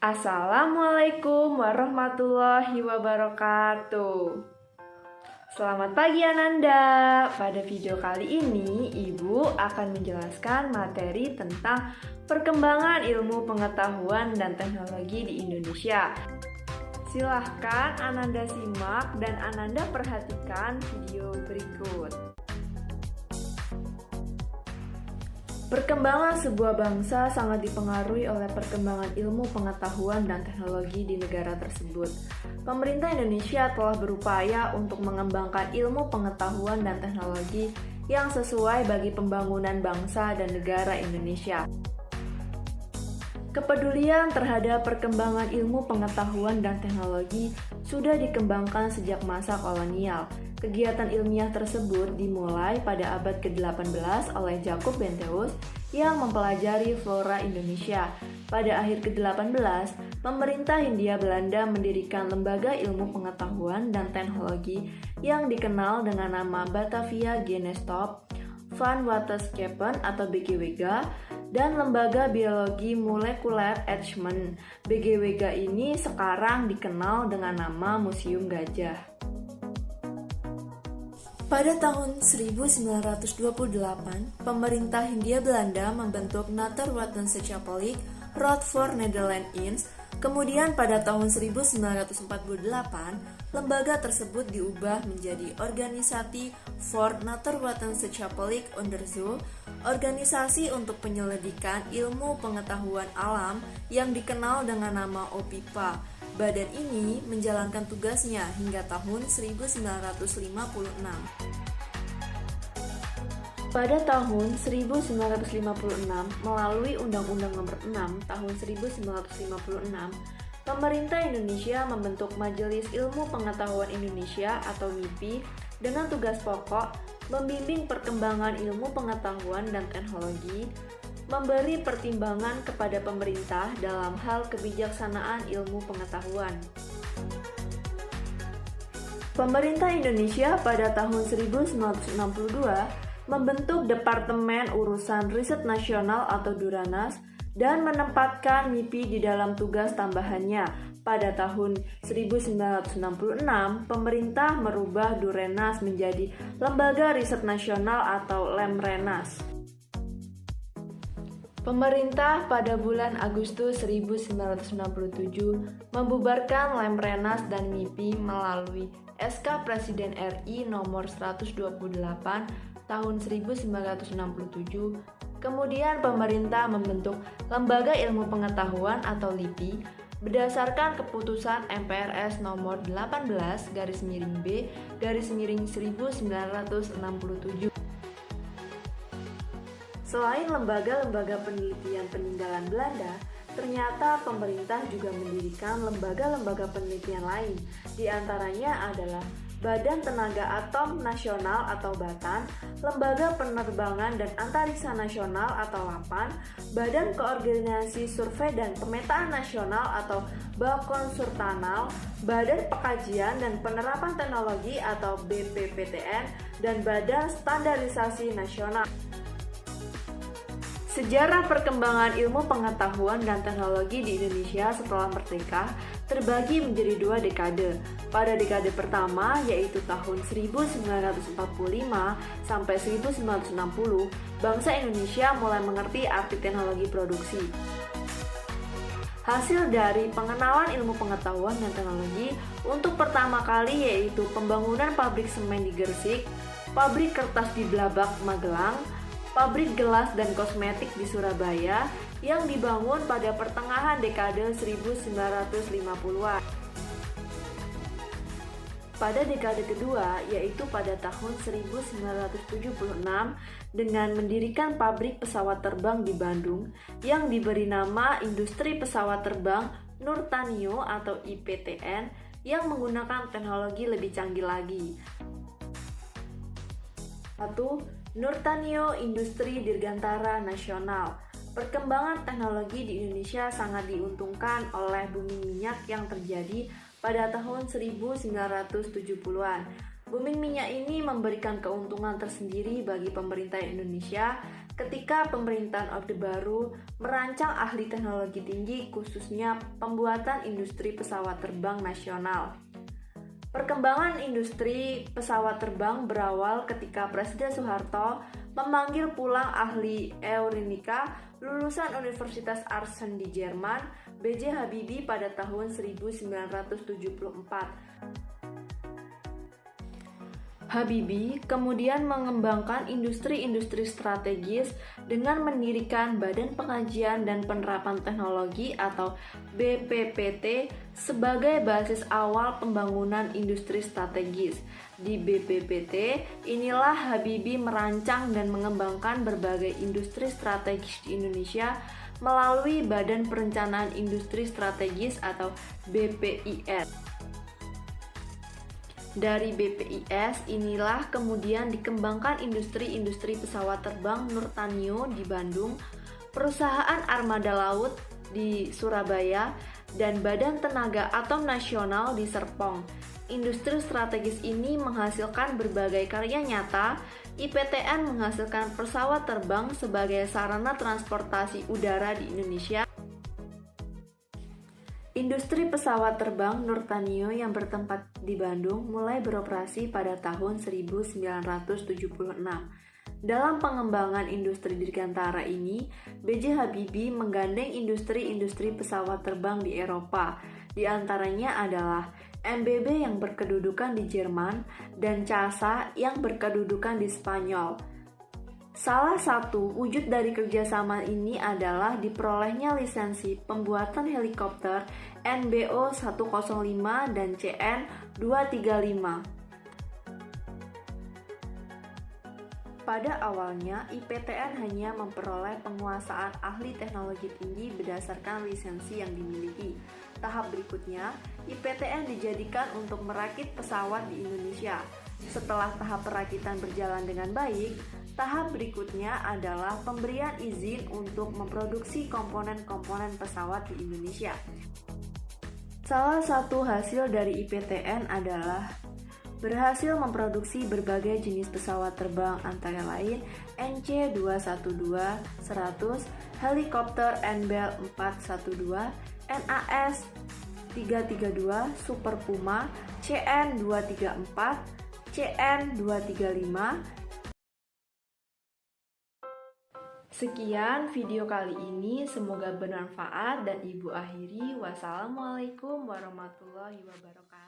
Assalamualaikum warahmatullahi wabarakatuh. Selamat pagi Ananda. Pada video kali ini, Ibu akan menjelaskan materi tentang perkembangan ilmu pengetahuan dan teknologi di Indonesia. Silahkan Ananda simak dan Ananda perhatikan video berikut. Perkembangan sebuah bangsa sangat dipengaruhi oleh perkembangan ilmu pengetahuan dan teknologi di negara tersebut. Pemerintah Indonesia telah berupaya untuk mengembangkan ilmu pengetahuan dan teknologi yang sesuai bagi pembangunan bangsa dan negara Indonesia. Kepedulian terhadap perkembangan ilmu pengetahuan dan teknologi sudah dikembangkan sejak masa kolonial. Kegiatan ilmiah tersebut dimulai pada abad ke-18 oleh Jacob Bentheus yang mempelajari flora Indonesia. Pada akhir ke-18, pemerintah Hindia Belanda mendirikan Lembaga Ilmu Pengetahuan dan Teknologi yang dikenal dengan nama Batavia Genestop van Wetenschappen atau BGWG dan Lembaga Biologi Molekuler Eijkman. BGWG ini sekarang dikenal dengan nama Museum Gajah. Pada tahun 1928, pemerintah Hindia Belanda membentuk Natuurwetenschappelijk Raad voor Nederland-Indië. Kemudian pada tahun 1948, lembaga tersebut diubah menjadi Organisatie voor Natuurwetenschappelijk Onderzoek, organisasi untuk penyelidikan ilmu pengetahuan alam yang dikenal dengan nama OPIPA. Badan ini menjalankan tugasnya hingga tahun 1956. Pada tahun 1956, melalui Undang-Undang Nomor 6 Tahun 1956, pemerintah Indonesia membentuk Majelis Ilmu Pengetahuan Indonesia atau MIPI dengan tugas pokok membimbing perkembangan ilmu pengetahuan dan teknologi, memberi pertimbangan kepada pemerintah dalam hal kebijaksanaan ilmu pengetahuan. Pemerintah Indonesia pada tahun 1962 membentuk Departemen Urusan Riset Nasional atau Duranas dan menempatkan MIPI di dalam tugas tambahannya. Pada tahun 1966, pemerintah merubah Durenas menjadi Lembaga Riset Nasional atau Lemrenas. Pemerintah pada bulan Agustus 1967 membubarkan Lemrenas dan MIPI melalui SK Presiden RI nomor 128 tahun 1967. Kemudian pemerintah membentuk Lembaga Ilmu Pengetahuan atau LIPI berdasarkan keputusan MPRS nomor 18/B/1967. Selain lembaga-lembaga penelitian peninggalan Belanda, ternyata pemerintah juga mendirikan lembaga-lembaga penelitian lain. Di antaranya adalah Badan Tenaga Atom Nasional atau BATAN, Lembaga Penerbangan dan Antariksa Nasional atau LAPAN, Badan Koordinasi Survei dan Pemetaan Nasional atau Bakonsurtanal, Badan Pekajian dan Penerapan Teknologi atau BPPTN, dan Badan Standarisasi Nasional. Sejarah perkembangan ilmu pengetahuan dan teknologi di Indonesia setelah merdeka terbagi menjadi dua dekade. Pada dekade pertama, yaitu tahun 1945 sampai 1960, bangsa Indonesia mulai mengerti arti teknologi produksi. Hasil dari pengenalan ilmu pengetahuan dan teknologi untuk pertama kali yaitu pembangunan pabrik semen di Gresik, pabrik kertas di Blabak, Magelang, pabrik gelas dan kosmetik di Surabaya yang dibangun pada pertengahan dekade 1950-an. Pada dekade kedua, yaitu pada tahun 1976, dengan mendirikan pabrik pesawat terbang di Bandung yang diberi nama Industri Pesawat Terbang Nurtanio atau IPTN yang menggunakan teknologi lebih canggih lagi. 1. Nurtanio Industri Dirgantara Nasional. Perkembangan teknologi di Indonesia sangat diuntungkan oleh booming minyak yang terjadi pada tahun 1970-an. Booming minyak ini memberikan keuntungan tersendiri bagi pemerintah Indonesia ketika pemerintahan Orde Baru merancang ahli teknologi tinggi khususnya pembuatan industri pesawat terbang nasional. Perkembangan industri pesawat terbang berawal ketika Presiden Soeharto memanggil pulang ahli aeronautika lulusan Universitas Aachen di Jerman, B.J. Habibie pada tahun 1974. Habibie kemudian mengembangkan industri-industri strategis dengan mendirikan Badan Pengkajian dan Penerapan Teknologi atau BPPT sebagai basis awal pembangunan industri strategis. Di BPPT inilah Habibie merancang dan mengembangkan berbagai industri strategis di Indonesia melalui Badan Perencanaan Industri Strategis atau BPIS. Dari BPIS inilah kemudian dikembangkan industri-industri pesawat terbang Nurtanio di Bandung, perusahaan armada laut di Surabaya, dan Badan Tenaga Atom Nasional di Serpong. Industri strategis ini menghasilkan berbagai karya nyata. IPTN menghasilkan pesawat terbang sebagai sarana transportasi udara di Indonesia. Industri pesawat terbang Nurtanio yang bertempat di Bandung mulai beroperasi pada tahun 1976. Dalam pengembangan industri dirgantara ini, B.J. Habibie menggandeng industri-industri pesawat terbang di Eropa. Di antaranya adalah MBB yang berkedudukan di Jerman dan CASA yang berkedudukan di Spanyol. Salah satu wujud dari kerjasama ini adalah diperolehnya lisensi pembuatan helikopter NBO 105 dan CN 235. Pada awalnya, IPTN hanya memperoleh penguasaan ahli teknologi tinggi berdasarkan lisensi yang dimiliki. Tahap berikutnya, IPTN dijadikan untuk merakit pesawat di Indonesia. Setelah tahap perakitan berjalan dengan baik, tahap berikutnya adalah pemberian izin untuk memproduksi komponen-komponen pesawat di Indonesia. Salah satu hasil dari IPTN adalah berhasil memproduksi berbagai jenis pesawat terbang antara lain NC212-100, helikopter NBEL 412, NAS 332, Super Puma, CN234, CN235. Sekian video kali ini, semoga bermanfaat dan Ibu akhiri. Wassalamualaikum warahmatullahi wabarakatuh.